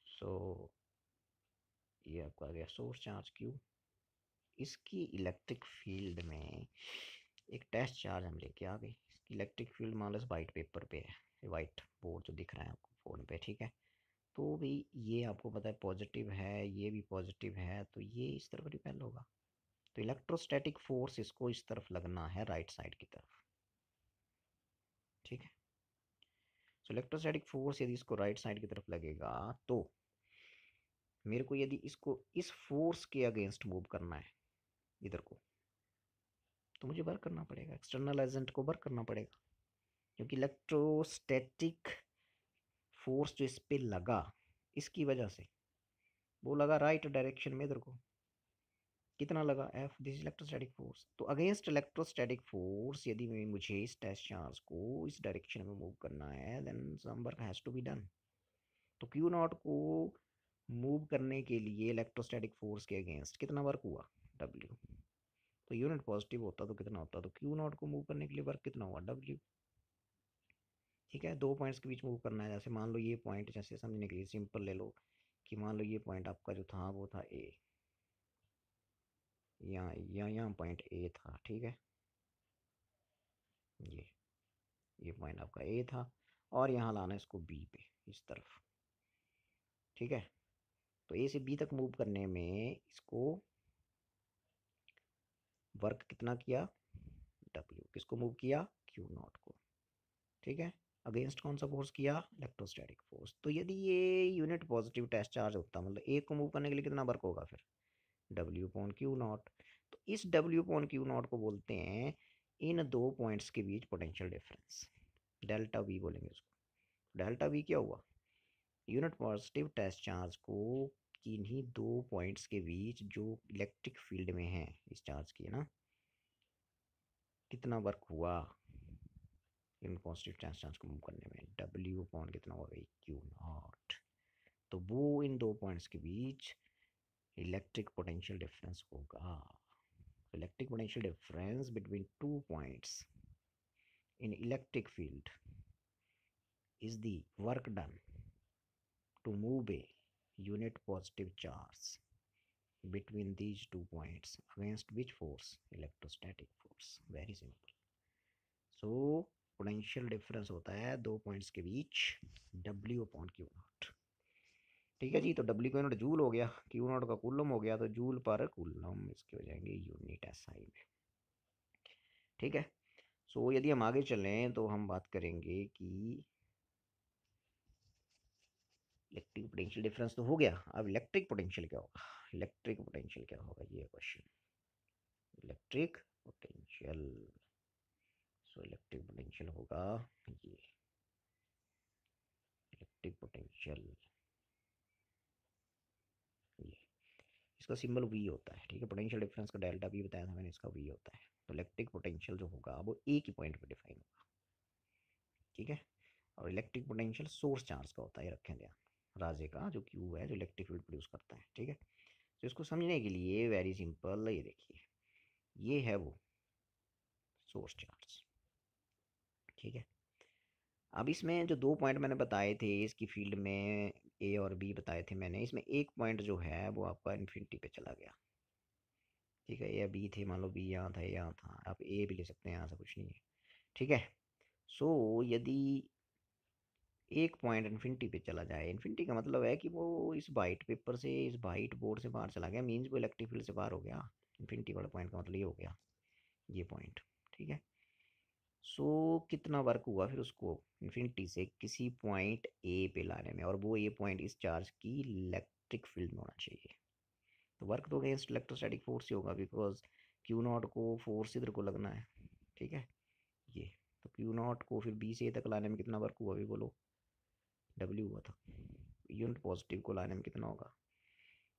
सो ये आपका आ गया सोर्स चार्ज क्यू। इसकी इलेक्ट्रिक फील्ड में एक टेस्ट चार्ज हम लेके आ गए। इसकी इलेक्ट्रिक फील्ड मान लो इस वाइट पेपर पे है, वाइट बोर्ड जो दिख रहा है आपको फ़ोन पे, ठीक है। तो भाई ये आपको पता है पॉजिटिव है, ये भी पॉजिटिव है, तो ये इस तरफ रिपेल होगा। तो इलेक्ट्रोस्टैटिक फोर्स इसको इस तरफ लगना है, राइट साइड की तरफ, ठीक है। सो इलेक्ट्रोस्टैटिक फोर्स यदि इसको राइट साइड की तरफ लगेगा, तो मेरे को यदि इसको इस फोर्स के अगेंस्ट मूव करना है इधर को, तो मुझे वर्क करना पड़ेगा, एक्सटर्नल एजेंट को वर्क करना पड़ेगा, क्योंकि इलेक्ट्रोस्टैटिक फोर्स जो इस पे लगा इसकी वजह से, वो लगा राइट डायरेक्शन में इधर को। कितना लगा? F, this electrostatic force. तो अगेंस्ट इलेक्ट्रोस्टैटिक फोर्स यदि मैं मुझे इस टेस्ट चार्ज को इस डायरेक्शन में मूव करना है, then some work has to be done. तो क्यू नॉट को मूव करने के लिए इलेक्ट्रोस्टैटिक फोर्स के अगेंस्ट कितना वर्क हुआ? डब्ल्यू। तो यूनिट पॉजिटिव होता तो कितना होता? तो क्यू नॉट को मूव करने के लिए वर्क कितना हुआ? डब्ल्यू। ठीक है, दो पॉइंट्स के बीच मूव करना है। जैसे मान लो ये पॉइंट, जैसे समझने के लिए सिंपल ले लो कि मान लो ये पॉइंट आपका जो था वो था ए, यहाँ पॉइंट ए था, ठीक है। ये ये पॉइंट आपका ए था, और यहाँ लाना इसको बी पे इस तरफ, ठीक है। तो ए से बी तक मूव करने में इसको वर्क कितना किया? डब्ल्यू। किसको मूव किया? क्यू नॉट को, ठीक है। अगेंस्ट कौन सा फोर्स किया? Electrostatic force. तो यदि ये यूनिट पॉजिटिव टेस्ट चार्ज होता, मतलब ए को मूव करने के लिए कितना वर्क होगा फिर? W upon Q naught. तो इस डब्ल्यू पॉन क्यू नॉट को बोलते हैं इन दो पॉइंट्स के बीच पोटेंशियल डिफरेंस, डेल्टा वी बोलेंगे उसको। डेल्टा वी क्या हुआ? यूनिट पॉजिटिव टेस्ट चार्ज को किन्हीं दो पॉइंट्स के बीच जो इलेक्ट्रिक फील्ड में है इस चार्ज की, ना, कितना वर्क हुआ यूनिट पॉजिटिव टेस्ट चार्ज को मूव करने में? डब्ल्यू पॉइंट कितना हुआ भाई? Q naught. तो वो इन दो पॉइंट्स के बीच इलेक्ट्रिक पोटेंशियल डिफरेंस होगा। Electric potential difference between two points in electric field is the work done to move a unit positive charge between these two points against which force? Electrostatic force. Very simple. So potential difference होता है दो points के बीच W upon Q not, ठीक है जी। तो W का unit joule हो गया, क्यू नॉट का कूलम हो गया, तो जूल पर कूलम इसके हो जाएंगे यूनिट SI में, ठीक है। सो यदि हम आगे चलें तो हम बात करेंगे कि इलेक्ट्रिक पोटेंशियल डिफरेंस तो हो गया, अब इलेक्ट्रिक पोटेंशियल क्या होगा? इलेक्ट्रिक पोटेंशियल क्या होगा, ये question. Electric potential, so electric potential होगा ये, इलेक्ट्रिक पोटेंशियल ये, इसका सिंबल वी होता है, ठीक है। पोटेंशियल डिफरेंस का डेल्टा वी बताया था मैंने, इसका वी होता है। तो इलेक्ट्रिक पोटेंशियल जो होगा वो एक ही पॉइंट पे डिफाइन होगा, ठीक है। और इलेक्ट्रिक पोटेंशियल सोर्स चार्ज का होता है, रखें ध्यान, राजे का जो क्यू है जो इलेक्ट्रिक फील्ड प्रोड्यूस करता है, ठीक है। तो इसको समझने के लिए वेरी सिंपल, ये देखिए, ये है वो सोर्स चार्ज, ठीक है। अब इसमें जो दो पॉइंट मैंने बताए थे इसकी फील्ड में, ए और बी बताए थे मैंने, इसमें एक पॉइंट जो है वो आपका इन्फिनिटी पे चला गया, ठीक है। ए बी थे, मान लो बी यहाँ था, यहाँ था, आप ए भी ले सकते हैं, यहाँ से कुछ नहीं है, ठीक है। सो यदि एक पॉइंट इन्फिनिटी पे चला जाए, इन्फिनिटी का मतलब है कि वो इस वाइट पेपर से, इस वाइट बोर्ड से बाहर चला गया, मीन्स वो इलेक्ट्रिक फील्ड से बाहर हो गया। इन्फिनिटी वाला पॉइंट का मतलब ये हो गया, ये पॉइंट, ठीक है। सो कितना वर्क हुआ फिर उसको इन्फिनिटी से किसी पॉइंट ए पे लाने में, और वो ए पॉइंट इस चार्ज की इलेक्ट्रिक फील्ड में होना चाहिए। तो वर्क तो अगेंस्ट इलेक्ट्रोस्टैटिक फोर्स ही होगा, बिकॉज क्यू नॉट को फोर्स इधर को लगना है, ठीक है ये। तो क्यू नॉट को फिर बी से ए तक लाने में कितना वर्क हुआ अभी बोलो, डब्ल्यू हुआ था। यूनिट पॉजिटिव को लाने में कितना होगा,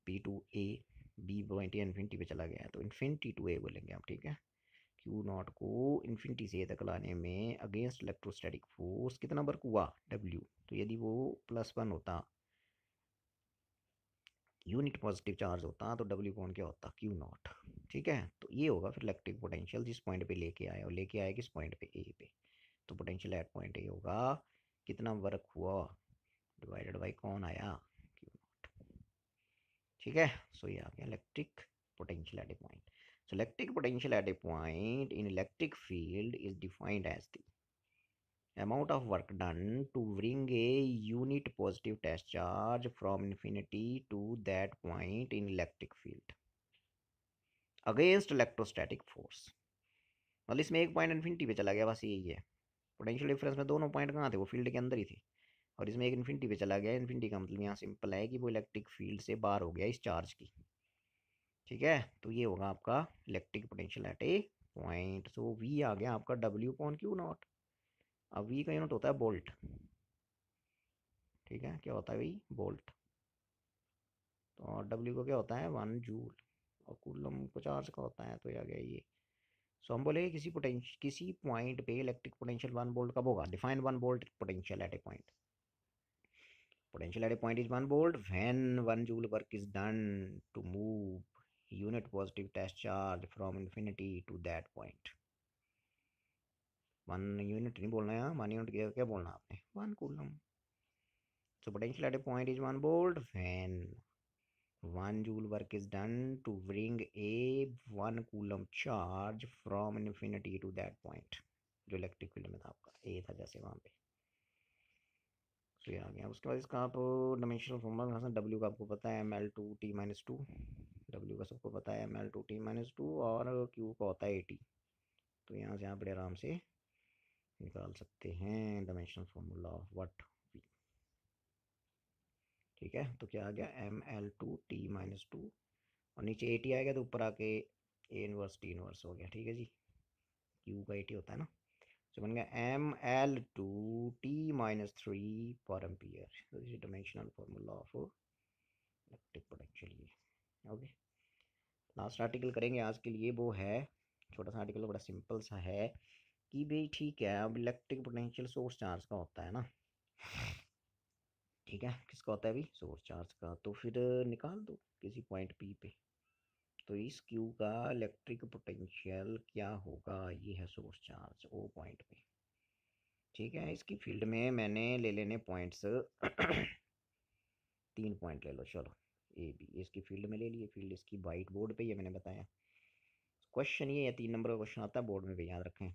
P to A, B point infinity पे चला गया है तो इन्फिनिटी टू ए बोलेंगे हम, ठीक है। क्यू नॉट को इन्फिनिटी से ए तक लाने में अगेंस्ट इलेक्ट्रोस्टैटिक फोर्स कितना वर्क हुआ, डब्ल्यू। तो यदि वो +1 होता, यूनिट पॉजिटिव चार्ज होता, तो डब्ल्यू कौन क्या होता, क्यू नॉट, ठीक है। तो ये होगा फिर इलेक्ट्रिक पोटेंशियल जिस पॉइंट पे लेके आए, और लेके आए किस पॉइंट पे, ए पे। तो पोटेंशियल एट पॉइंट ए होगा, कितना वर्क हुआ डिवाइडेड बाई कौन आया, क्यू नॉट, ठीक है। सो ये आ गया electric potential at a point. So electric potential at a point in electric field is defined as the amount of work done to bring a unit positive test charge from infinity to that point in electric field against electrostatic force। मतलब इसमें एक point infinity पे चला गया, बस यही है। Potential difference में दोनों पॉइंट कहाँ थे, वो फील्ड के अंदर ही थे, और इसमें एक इन्फिनिटी पे चला गया। इन्फिनिटी का मतलब यहाँ सिंपल है कि वो इलेक्ट्रिक फील्ड से बाहर हो गया इस चार्ज की, ठीक है। तो ये होगा आपका electric potential at a point. So V आ गया आपका डब्ल्यू अपॉन क्यू नॉट। अब वी का यूनिट होता है बोल्ट, ठीक है, क्या होता है वी, बोल्ट। तो और डब्ल्यू का क्या होता है, 1 जूल, और कूलम को चार्ज का होता है, तो ये आ गया ये। सो हम बोले किसी पॉइंट पे इलेक्ट्रिक पोटेंशियल 1 वोल्ट कब होगा, define 1 volt potential at a point. Potential at a point is 1 volt when 1 joule work is done to move unit positive test charge from infinity to that point। 1 unit नहीं बोलना है, 1 unit क्या बोलना आपने, 1 coulomb. So potential at a point is 1 volt when 1 joule work is done to bring a 1 coulomb charge from infinity to that point। जो electric field में था आपका ए था जैसे वहाँ पे। तो ये आ गया। उसके बाद इसका आप डायमेंशनल फॉर्मूला डब्ल्यू का आपको पता है ml2t-2, डब्ल्यू का सबको पता है ml2t-2, और क्यू का होता है 80। तो यहाँ से आप बड़े आराम से निकाल सकते हैं dimensional formula of what V, ठीक है। तो क्या आ गया, ml2t-2, और नीचे 80 आएगा तो ऊपर आके ए इनवर्स टी इनवर्स हो गया, ठीक है जी। क्यू का 80 होता है ना, तो बन गया ml2t-3 पर एम्पियर। तो this is dimensional formula of electric potential ये, ओके। लास्ट आर्टिकल करेंगे आज के लिए, वो है छोटा सा आर्टिकल, बड़ा सिंपल सा है कि भाई ठीक है, अब इलेक्ट्रिक पोटेंशियल सोर्स चार्ज का होता है ना, ठीक है, किसका होता है अभी, सोर्स चार्ज का। तो फिर निकाल दो किसी पॉइंट पी पे। तो इस क्यू का इलेक्ट्रिक पोटेंशियल क्या होगा, ये है सोर्स चार्ज ओ पॉइंट पे, ठीक है। इसकी फील्ड में मैंने ले लेने पॉइंट्स 3 पॉइंट ले लो, चलो ए बी, इसकी फील्ड में ले लिए। फील्ड इसकी वाइट बोर्ड पे, ये मैंने बताया। क्वेश्चन ये है, 3 नंबर का क्वेश्चन आता है बोर्ड में भी, याद रखें,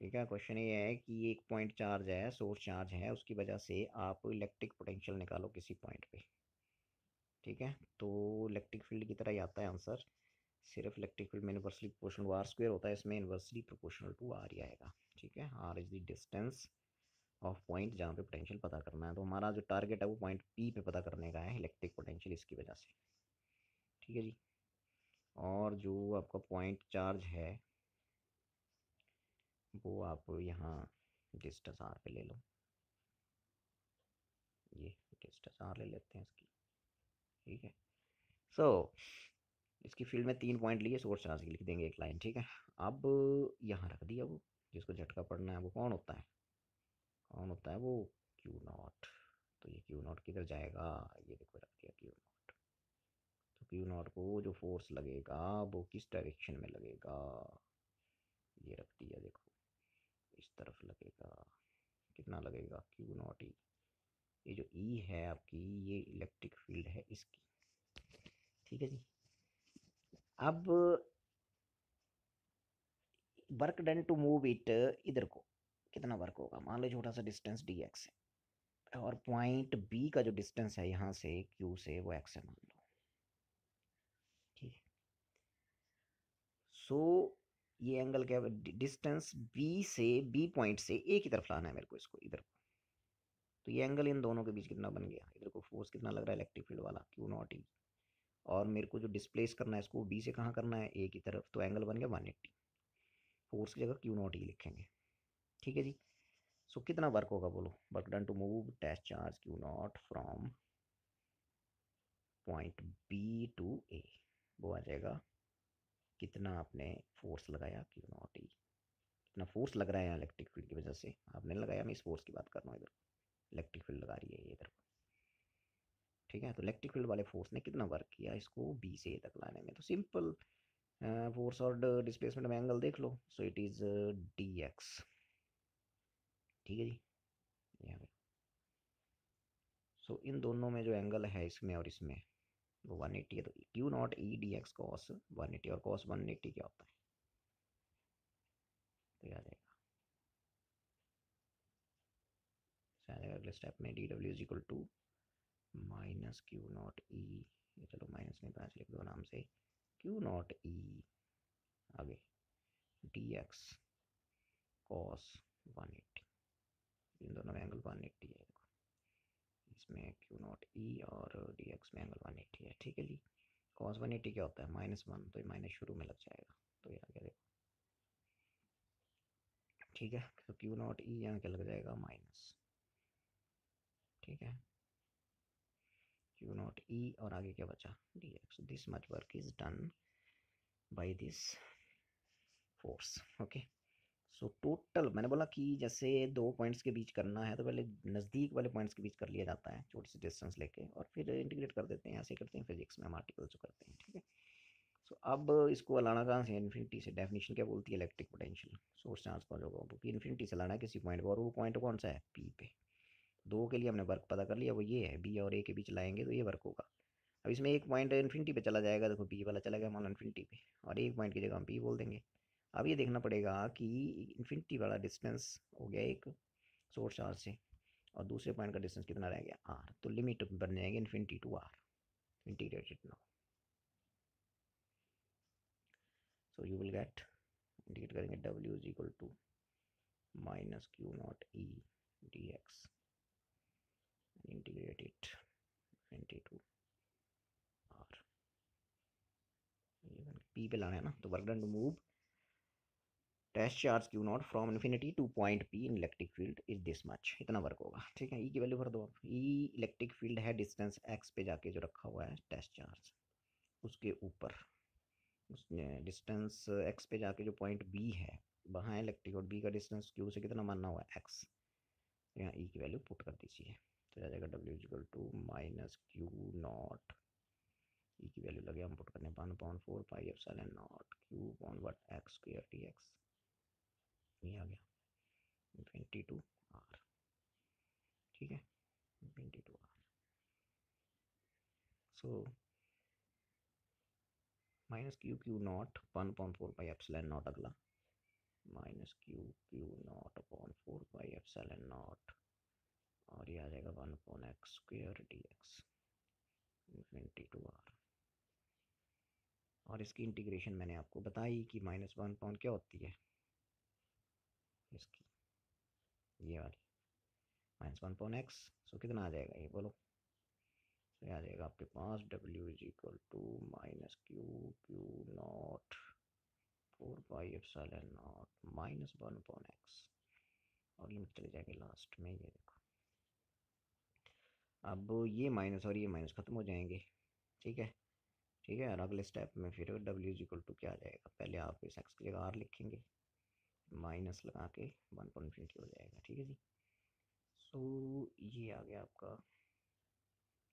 ठीक है। क्वेश्चन ये है कि एक पॉइंट चार्ज है, सोर्स चार्ज है, उसकी वजह से आप इलेक्ट्रिक पोटेंशियल निकालो किसी पॉइंट पे, ठीक है। तो इलेक्ट्रिक फील्ड की तरह ही आता है आंसर, सिर्फ इलेक्ट्रिक फील्ड में inversely proportional to R square होता है, इसमें इन्वर्सली प्रोपोर्शनल टू आर ही आएगा, ठीक है। R is the distance of point जहाँ पे पोटेंशियल पता करना है। तो हमारा जो टारगेट है वो पॉइंट पी पे पता करने का है इलेक्ट्रिक पोटेंशियल, इसकी वजह से, ठीक है जी। और जो आपका पॉइंट चार्ज है वो आप यहाँ डिस्टेंस आर पे ले लो, ये डिस्टेंस आर ले लेते हैं इसकी, ठीक है। सो इसकी फील्ड में 3 पॉइंट लिए, सोर्स चार्ज की लिख देंगे एक लाइन, ठीक है। अब यहाँ रख दिया, वो जिसको झटका पड़ना है वो कौन होता है, कौन होता है वो, क्यू नॉट। तो ये क्यू नॉट किधर जाएगा, ये देखो रख दिया क्यू नॉट। तो क्यू नॉट को जो फोर्स लगेगा वो किस डायरेक्शन में लगेगा, ये रख दिया, देखो इस तरफ लगेगा। कितना लगेगा, क्यू नॉट ई। ये जो ई है आपकी, ये इलेक्ट्रिक फील्ड है इसकी, ठीक है जी। अब work done to move it इधर को, कितना वर्क होगा, मान लो छोटा सा डिस्टेंस डी एक्स है, और पॉइंट बी का जो डिस्टेंस है यहाँ से क्यू से वो एक्स है मान लो, ठीक है। सो ये एंगल क्या है, डिस्टेंस बी से, बी पॉइंट से ए की तरफ लाना है मेरे को इसको इधर। तो ये एंगल इन दोनों के बीच कितना बन गया, इधर को फोर्स कितना लग रहा है इलेक्ट्रिक फील्ड वाला, क्यू नॉट ई। और मेरे को जो डिस्प्लेस करना है इसको बी से कहाँ करना है, ए की तरफ, तो एंगल बन गया 180। फोर्स की जगह क्यू नॉट ई लिखेंगे। ठीक है जी। सो कितना वर्क होगा बोलो, work done to move test charge q naught from point B to A, वो आ जाएगा कितना आपने फोर्स लगाया क्यू नॉट ई, कितना फोर्स लग रहा है यहाँ इलेक्ट्रिक फील्ड की वजह से, आपने लगाया, मैं इस फोर्स की बात कर रहा हूँ इधर, इलेक्ट्रिक फील्ड लगा रही है ये इधर। ठीक है, तो इलेक्ट्रिक फील्ड वाले फोर्स ने कितना वर्क किया इसको बी से ए तक लाने में, तो सिंपल फोर्स और डिस्प्लेसमेंट में एंगल देख लो, so it is d x. ठीक है जी, यहाँ पे सो इन दोनों में जो एंगल है इसमें और इसमें वो 180 है, तो Q naught E d x cos 180, और कॉस 180 क्या होता है, तो याद आएगा, अगले स्टेप में d W is equal to minus Q naught E, ये चलो माइनस नहीं पास लिख दो नाम से, क्यू नॉट ई आगे डी एक्स कॉस 180, इन दोनों में एंगल 180 है, इसमें क्यू नॉट ई और डी एक्स में एंगल 180 है। ठीक है जी। कॉस 180 क्या होता है, -1, तो ये माइनस शुरू में लग जाएगा, तो ये आगे देखो। ठीक है, तो क्यू नॉट ई यहाँ क्या लग जाएगा माइनस। ठीक है, क्यू नॉट ई और आगे क्या बचा D x, this much work is done by this force. Okay, so total मैंने बोला कि जैसे दो पॉइंट्स के बीच करना है तो पहले नज़दीक वाले पॉइंट्स के बीच कर लिया जाता है छोटी सी डिस्टेंस लेके, और फिर इंटीग्रेट कर देते हैं, ऐसे करते हैं फिजिक्स में हम आर्टिकल्स जो करते हैं। ठीक है, सो अब इसको लाना कहाँ से, इन्फिनिटी से। डेफिनेशन क्या बोलती है, इलेक्ट्रिक पोटेंशियल सोर्स चार्ज का जो होगा इन्फिनिटी से लाना है किसी पॉइंट पर, और वो पॉइंट कौन सा है, पी पे। दो के लिए हमने वर्क पता कर लिया, वो ये है, बी और ए के बीच लाएंगे तो ये वर्क होगा। अब इसमें एक पॉइंट इन्फिनिटी पे चला जाएगा, देखो बी वाला चला गया मान लो इन्फिनिटी पे, और एक पॉइंट की जगह हम पी बोल देंगे। अब ये देखना पड़ेगा कि इन्फिनिटी वाला डिस्टेंस हो गया एक सोर्स चार्ज से, और दूसरे पॉइंट का डिस्टेंस कितना रह गया आर, तो लिमिट बन जाएगी infinity to r, integrated now. So you will get, integrate करेंगे W is equal to minus Q naught E d x, integrate it infinity to r, P पे लाना है ना, तो work done to move test charge q naught from infinity to point P in electric field is this much, इतना work होगा। ठीक है, E की वैल्यू भर दो आप, ई इलेक्ट्रिक फील्ड है डिस्टेंस एक्स पे जाके जो रखा हुआ है टेस्ट चार्ज, उसके ऊपर उस डिस्टेंस एक्स पे जाके जो पॉइंट बी है वहाँ इलेक्ट्रिक, और बी का डिस्टेंस क्यू से कितना मानना हुआ है एक्स, तो यहाँ ई की वैल्यू पुट कर दीजिए, तो आ जाएगा W equal to minus Q naught, E की वैल्यू लगे हम पुट करने 1/4 pi epsilon naught q upon what x square d x, ये आ गया इन्फिनिटी टू आर। ठीक है, infinity to r, so minus Q Q naught 1/4 pi epsilon naught, अगला minus Q Q naught upon 4 pi epsilon naught, और ये आ जाएगा 1/x square d x infinity to are. और इसकी इंटीग्रेशन मैंने आपको बताई कि -1 क्या होती है इसकी, ये वाली -1/x, सो कितना आ जाएगा ये बोलो, तो आ जाएगा आपके पास W is equal to minus Q Q naught 4 pi epsilon naught -1/x, और लिमिट चले जाएंगे लास्ट में, ये देखो अब ये माइनस और ये माइनस खत्म हो जाएंगे। ठीक है, ठीक है, और अगले स्टेप में फिर डब्ल्यू इज इक्वल टू क्या आ जाएगा, पहले आप इस एक्स की जगह आर लिखेंगे, माइनस लगा के 1/infinity हो जाएगा। ठीक है जी, सो ये आ गया आपका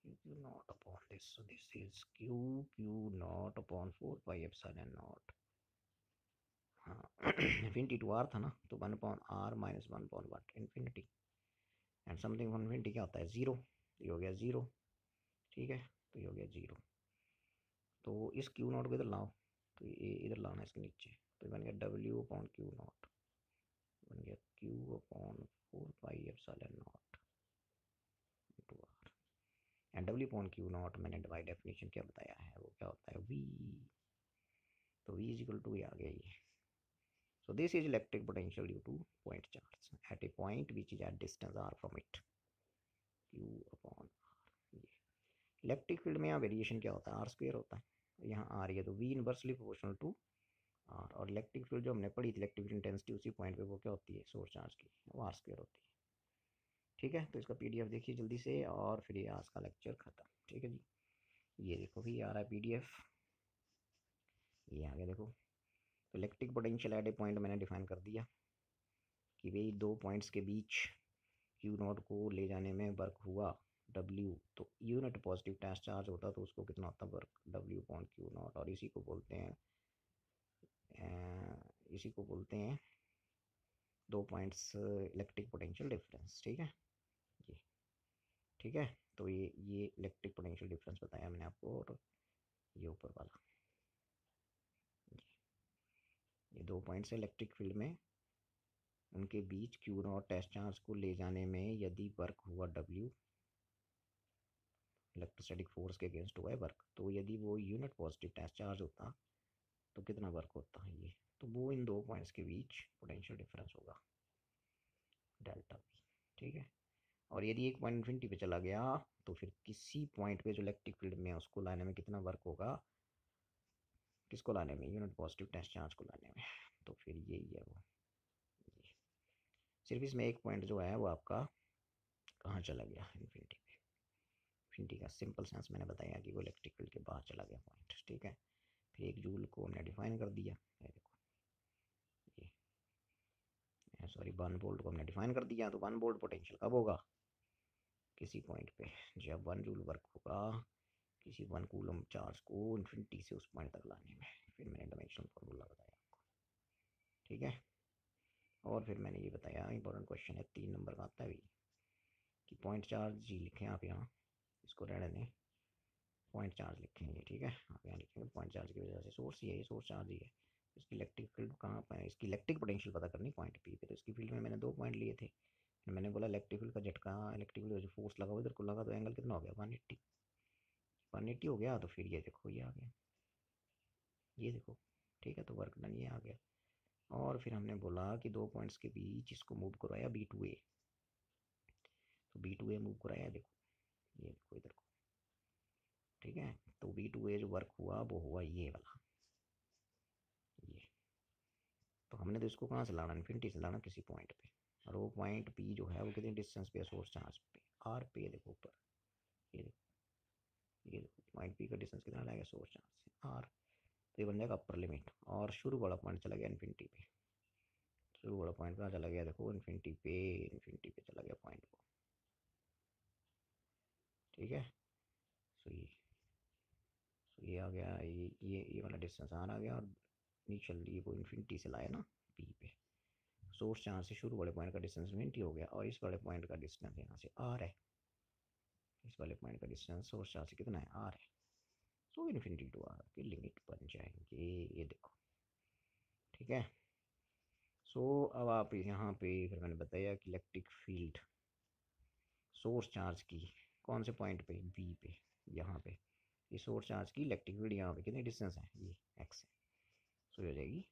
q not upon this, so this is q not upon 4 pi epsilon not, हाँ इन्फिनिटी टू आर था ना, तो 1/r minus 1/1 infinity, and something infinity क्या होता है, जीरो, ये हो गया जीरो। ठीक है, तो ये हो गया जीरो, तो इस क्यू नॉट को इधर लाओ, तो ये इधर लाना है इसके नीचे, तो बन गया डब्ल्यू अपॉन क्यू नॉट, बन गया Q upon 4 pi epsilon naught to R, and W upon Q naught मैंने बाय डेफिनेशन क्या बताया है, वो क्या होता है वी, तो वी इज इक्वल टू आ गया ये So this is electric potential due to point charge at a point which is at distance r from it, q upon r। Electric field में यहाँ वेरिएशन क्या होता है, आर स्क्वेयर होता है, यहाँ आर ये तो V inversely proportional to are. और इलेक्ट्रिक फील्ड जो हमने पढ़ी थी इलेक्ट्रिक इंटेंसिटी उसी पॉइंट पे वो क्या होती है, सोर्स चार्ज की, वो आर स्क्वेयर होती है। ठीक है, तो इसका पीडीएफ देखिए जल्दी से, और फिर ये आज का लेक्चर खत्म। ठीक है जी, ये देखो भी आ रहा है पीडीएफ, ये आ गया देखो। तो electric potential at a point मैंने डिफाइन कर दिया कि भाई दो पॉइंट्स के बीच क्यू नॉट को ले जाने में वर्क हुआ डब्ल्यू, तो यूनिट पॉजिटिव चार्ज होता तो उसको कितना होता work, W point Q not. और इसी को बोलते हैं दो पॉइंट्स इलेक्ट्रिक पोटेंशियल डिफरेंस। ठीक है ये, ठीक है। तो ये इलेक्ट्रिक पोटेंशियल डिफरेंस बताया मैंने आपको, और ये ऊपर वाला ये दो पॉइंट्स इलेक्ट्रिक फील्ड में, उनके बीच क्यू नॉट टेस्ट चार्ज को ले जाने में यदि वर्क हुआ डब्ल्यू, इलेक्ट्रोस्टैटिक फोर्स के अगेंस्ट हुआ है वर्क, तो यदि वो यूनिट पॉजिटिव टेस्ट चार्ज होता तो कितना वर्क होता है ये, तो वो इन दो पॉइंट्स के बीच पोटेंशियल डिफरेंस होगा डेल्टा पी। ठीक है, और यदि एक पॉइंट इन्फिनिटी पे चला गया तो फिर किसी पॉइंट पे जो इलेक्ट्रिक फील्ड में उसको लाने में कितना वर्क होगा, किसको लाने में, यूनिट पॉजिटिव टेस्ट चार्ज को लाने में। तो फिर यही है वो, सिर्फ इसमें एक पॉइंट जो है वो आपका कहाँ चला गया, इन्फिनिटी पे। इन्फिनिटी का सिंपल सेंस मैंने बताया कि वो इलेक्ट्रिक फील्ड के बाहर चला गया पॉइंट। ठीक है, फिर एक जूल को हमने डिफाइन कर दिया, ये देखो ये सॉरी 1 वोल्ट को हमने डिफाइन कर दिया। तो 1 वोल्ट पोटेंशियल कब होगा, किसी पॉइंट पे जब 1 जूल वर्क होगा किसी 1 कूलम चार्ज को इन्फिनिटी से उस पॉइंट तक लाने में। फिर मैंने डायमेंशनल फार्मूला बताया आपको। ठीक है, और फिर मैंने ये बताया इंपॉर्टेंट क्वेश्चन है 3 नंबर का आता है भी, कि पॉइंट चार्ज जी लिखें आप यहाँ, इसको रहने दें, पॉइंट चार्ज लिखेंगे। ठीक है, आप यहाँ लिखेंगे पॉइंट चार्ज की वजह से सोर्स ही है, ये सोर्स चार्ज ही है। इसकी इलेक्ट्रिक फील्ड कहाँ पर है, इसकी इलेक्ट्रिक पोटेंशियल पता करनी पॉइंट पी पे। तो इसकी फील्ड में मैंने 2 पॉइंट लिए थे, मैंने बोला इलेक्ट्रिक फील्ड का झटका, इलेक्ट्रिक फील्ड जो फोर्स लगा इधर को लगा तो एंगल कितना हो गया 180 हो गया। तो फिर ये देखो ये आ गया, ये देखो। ठीक है, तो वर्क डन ये आ गया। और फिर हमने बोला कि दो पॉइंट्स के बीच इसको मूव करवाया B2A, तो B2A मूव कराया देखो, ये देखो इधर को। ठीक है, तो B2A जो वर्क हुआ वो हुआ ये वाला, ये। तो हमने तो इसको कहाँ से लाना, इन्फिनिटी से लाना किसी पॉइंट पे, और वो पॉइंट P जो है वो कितनी डिस्टेंस पे है, सोर्स चार्ज पे R पे। देखो ऊपर, ये देखो, ये देखो पॉइंट P का डिस्टेंस कितना लगेगा सोर्स चार्ज से R। तो ये बन जाएगा अपर लिमिट, और शुरू वाला पॉइंट चला गया इन्फिनिटी पे। शुरू वाला पॉइंट कहाँ चला गया, देखो इन्फिनिटी पे चला गया पॉइंट को। ठीक है, सो ये आ गया, ये वाला डिस्टेंस आर आ गया, और इनिशियली वो इन्फिनिटी से लाया ना पी पे। सोर्स चार्ज से शुरू वाले पॉइंट का डिस्टेंस इन्फिनिटी हो गया, और इस वाले पॉइंट का डिस्टेंस यहाँ से आर है, इस वाले पॉइंट का डिस्टेंस सोर्स चार्ज से कितना है आर है। सो इन्फिनिटी टू आर की लिमिट बन जाएंगे, ये देखो। ठीक है, सो अब आप यहाँ पे फिर मैंने बताया कि इलेक्ट्रिक फील्ड सोर्स चार्ज की कौन से पॉइंट पे, बी पे, यहाँ पे ये सोर्स चार्ज की इलेक्ट्रिक फील्ड यहाँ पे कितनी डिस्टेंस है, ये एक्स है। सो हो जाएगी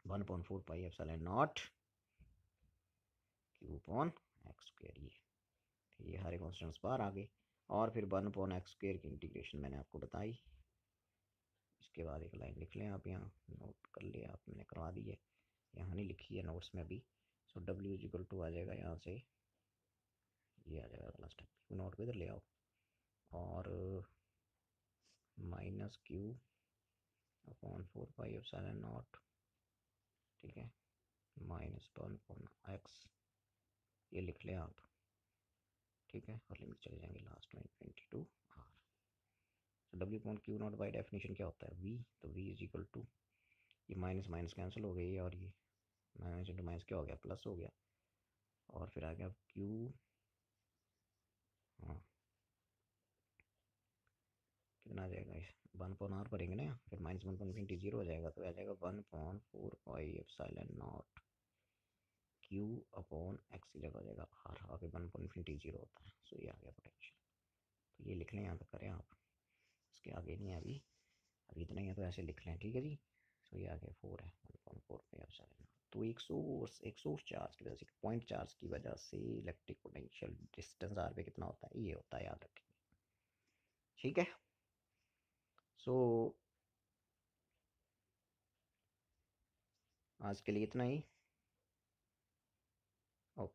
1/4 pi epsilon naught q upon x square. ये हरे कॉन्स्टेंट्स बाहर आ गए, और फिर 1/x² की इंटीग्रेशन मैंने आपको बताई। इसके बाद एक लाइन लिख लें आप, यहाँ नोट कर लिया आप, मैंने करवा दी है, यहाँ नहीं लिखी है नोट्स में अभी। सो W इज इक्वल टू आ जाएगा यहाँ से, ये आ जाएगा अगला स्टेप, क्यू नॉट को इधर ले आओ, और -q upon 4 pi epsilon not. ठीक है, -1/x, ये लिख लें आप। ठीक है, और लिमिट चले जाएंगे लास्ट में infinity to R. W upon Q naught by definition क्या होता है, V। तो V इज इक्वल टू, ये माइनस माइनस कैंसिल हो गई, और ये माइनस इंटू माइनस क्या हो गया, प्लस हो गया। और फिर आ गया Q, हाँ कितना आ जाएगा, 1/r भरेंगे ना, फिर -1/इन्फिनिटी 0 हो जाएगा, तो आ जाएगा 1/4 pi epsilon naught q upon x की जगह हो जाएगा आर, आगे 1/इन्फिनिटी 0 होता है। सो ये आ गया पोटेंशियल। तो ये लिख लें यहाँ तक करें आप, इसके आगे नहीं है अभी, अभी इतना ही है तो ऐसे लिख लें। ठीक है जी, सो ये आ गया 4 है, 1.4 पे एप्सिलॉन। तो एक सोर्स चार्ज की वजह से, पॉइंट चार्ज की वजह से इलेक्ट्रिक पोटेंशियल डिस्टेंस आर पे कितना होता है, ये होता है, याद रखेंगे। ठीक है। सो आज के लिए इतना ही। ओके।